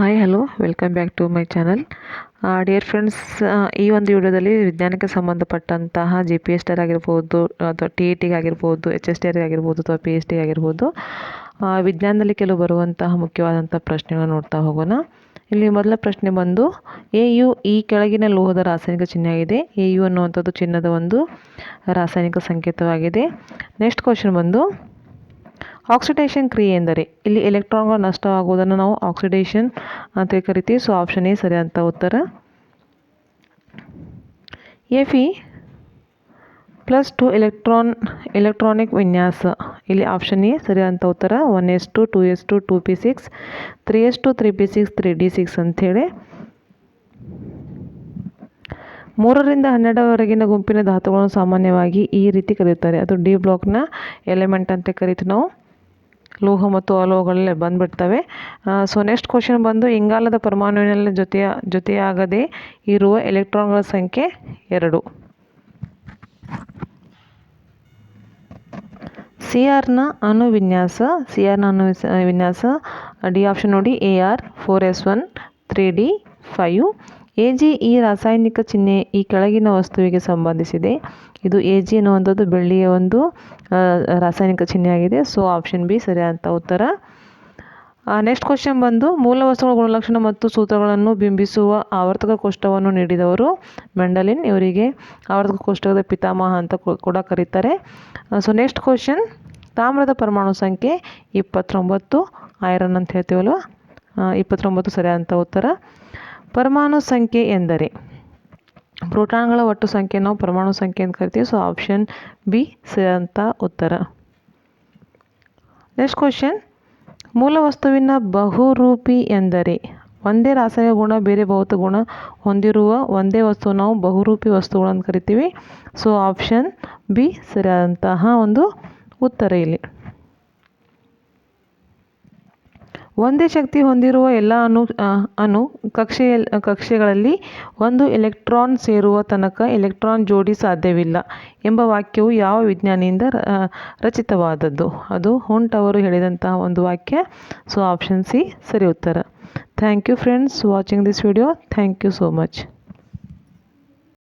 Hi hello welcome back to my channel dear friends. ಈ ಒಂದು ವಿಡಿಯೋದಲ್ಲಿ ವಿಜ್ಞಾನಕ್ಕೆ ಸಂಬಂಧಪಟ್ಟಂತಹ GPST ಆಗಿರ್ಬೋದು ಅಥವಾ TET ಆಗಿರ್ಬೋದು, HST ಆಗಿರ್ಬೋದು ಅಥವಾ PST ಆಗಿರ್ಬೋದು, ವಿಜ್ಞಾನದಲ್ಲಿ ಕೆಲವು ಬರುವಂತಹ ಮುಖ್ಯವಾದಂಥ ಪ್ರಶ್ನೆಗಳನ್ನು ನೋಡ್ತಾ ಹೋಗೋಣ. ಇಲ್ಲಿ ಮೊದಲ ಪ್ರಶ್ನೆ ಬಂದು AU ಈ ಕೆಳಗಿನ ಲೋಹದ ರಾಸಾಯನಿಕ ಚಿಹ್ನೆ ಆಗಿದೆ. AU ಅನ್ನುವಂಥದ್ದು ಚಿನ್ನದ ಒಂದು ರಾಸಾಯನಿಕ ಸಂಕೇತವಾಗಿದೆ. ನೆಕ್ಸ್ಟ್ ಕ್ವಶನ್ ಬಂದು ಆಕ್ಸಿಡೇಷನ್ ಕ್ರಿಯೆ ಎಂದರೆ, ಇಲ್ಲಿ ಎಲೆಕ್ಟ್ರಾನ್ಗಳು ನಷ್ಟವಾಗುವುದನ್ನು ನಾವು ಆಕ್ಸಿಡೇಷನ್ ಅಂತ ಕರಿತೀವಿ. ಸೊ ಆಪ್ಷನ್ ಎ ಸರಿಯಾದಂಥ ಉತ್ತರ. Fe+2 ಎಲೆಕ್ಟ್ರಾನಿಕ್ ವಿನ್ಯಾಸ, ಇಲ್ಲಿ ಆಪ್ಷನ್ ಎ ಸರಿಯಾದಂಥ ಉತ್ತರ. 1s2 2s2 2p6 3s2 3p6 3d6 ಅಂಥೇಳಿ. 3 ರಿಂದ 12 ಗುಂಪಿನ ಧಾತುಗಳನ್ನು ಸಾಮಾನ್ಯವಾಗಿ ಈ ರೀತಿ ಕರೆಯುತ್ತಾರೆ. ಅದು ಡಿ ಬ್ಲಾಕ್ನ ಎಲಿಮೆಂಟ್ ಅಂತ ಕರಿತೀವಿ ನಾವು. ಲೋಹ ಮತ್ತು ಅಲೋಹಗಳಲ್ಲಿ ಬಂದ್ಬಿಡ್ತವೆ. ಸೊ ನೆಕ್ಸ್ಟ್ ಕ್ವಶನ್ ಬಂದು ಇಂಗಾಲದ ಪರಮಾಣುವಿನಲ್ಲಿ ಜೊತೆಯಾಗದೆ ಇರುವ ಎಲೆಕ್ಟ್ರಾನ್ಗಳ ಸಂಖ್ಯೆ 2. CRನ ಅಣು ವಿನ್ಯಾಸ ಡಿ ಆಪ್ಷನ್ ನೋಡಿ. AR 4s1 3d 5. AG ಈ ರಾಸಾಯನಿಕ ಚಿಹ್ನೆ ಈ ಕೆಳಗಿನ ವಸ್ತುವಿಗೆ ಸಂಬಂಧಿಸಿದೆ. ಇದು AG ಅನ್ನುವಂಥದ್ದು ಬೆಳ್ಳಿಯ ಒಂದು ರಾಸಾಯನಿಕ ಚಿಹ್ನೆ ಆಗಿದೆ. ಸೊ ಆಪ್ಷನ್ ಬಿ ಸರಿಯಾದಂಥ ಉತ್ತರ. ನೆಕ್ಸ್ಟ್ ಕ್ವಶನ್ ಬಂದು ಮೂಲ ವಸ್ತುಗಳ ಗುಣಲಕ್ಷಣ ಮತ್ತು ಸೂತ್ರಗಳನ್ನು ಬಿಂಬಿಸುವ ಆವರ್ತಕ ಕೋಷ್ಟಕವನ್ನು ನೀಡಿದವರು ಮೆಂಡಲಿನ್. ಇವರಿಗೆ ಆವರ್ತಕ ಕೋಷ್ಟಕದ ಪಿತಾಮಹ ಅಂತ ಕೂಡ ಕರೀತಾರೆ. ಸೊ ನೆಕ್ಸ್ಟ್ ಕ್ವಶನ್, ತಾಮ್ರದ ಪರಮಾಣು ಸಂಖ್ಯೆ 29, ಐರನ್ ಅಂತ ಹೇಳ್ತೀವಲ್ವ, 29 ಸರಿಯಾದಂಥ ಉತ್ತರ. ಪರಮಾಣು ಸಂಖ್ಯೆ ಎಂದರೆ ಪ್ರೋಟಾನ್ಗಳ ಒಟ್ಟು ಸಂಖ್ಯೆ ನಾವು ಪರಮಾಣು ಸಂಖ್ಯೆ ಅಂತ ಕರಿತೀವಿ. ಸೊ ಆಪ್ಷನ್ ಬಿ ಸರಿಯಾದಂಥ ಉತ್ತರ. ನೆಕ್ಸ್ಟ್ ಕ್ವಶನ್, ಮೂಲ ವಸ್ತುವಿನ ಬಹುರೂಪಿ ಎಂದರೆ, ಒಂದೇ ರಾಸಾಯನಿಕ ಗುಣ ಬೇರೆ ಭೌತ ಗುಣ ಹೊಂದಿರುವ ಒಂದೇ ವಸ್ತು ನಾವು ಬಹುರೂಪಿ ವಸ್ತುಗಳು ಅಂತ ಕರಿತೀವಿ. ಸೊ ಆಪ್ಷನ್ ಬಿ ಸರಿಯಾದಂತಹ ಒಂದು ಉತ್ತರ ಇಲ್ಲಿ. ಒಂದೇ ಶಕ್ತಿ ಹೊಂದಿರುವ ಎಲ್ಲ ಅಣು ಕಕ್ಷೆಗಳಲ್ಲಿ ಒಂದು ಎಲೆಕ್ಟ್ರಾನ್ ಸೇರುವ ತನಕ ಎಲೆಕ್ಟ್ರಾನ್ ಜೋಡಿ ಸಾಧ್ಯವಿಲ್ಲ ಎಂಬ ವಾಕ್ಯವು ಯಾವ ವಿಜ್ಞಾನಿಯಿಂದ ರಚಿತವಾದದ್ದು? ಅದು ಹುಂಟ್ ಅವರು ಹೇಳಿದಂತಹ ಒಂದು ವಾಕ್ಯ. ಸೊ ಆಪ್ಷನ್ ಸಿ ಸರಿ ಉತ್ತರ. Thank you friends watching this video. Thank you so much.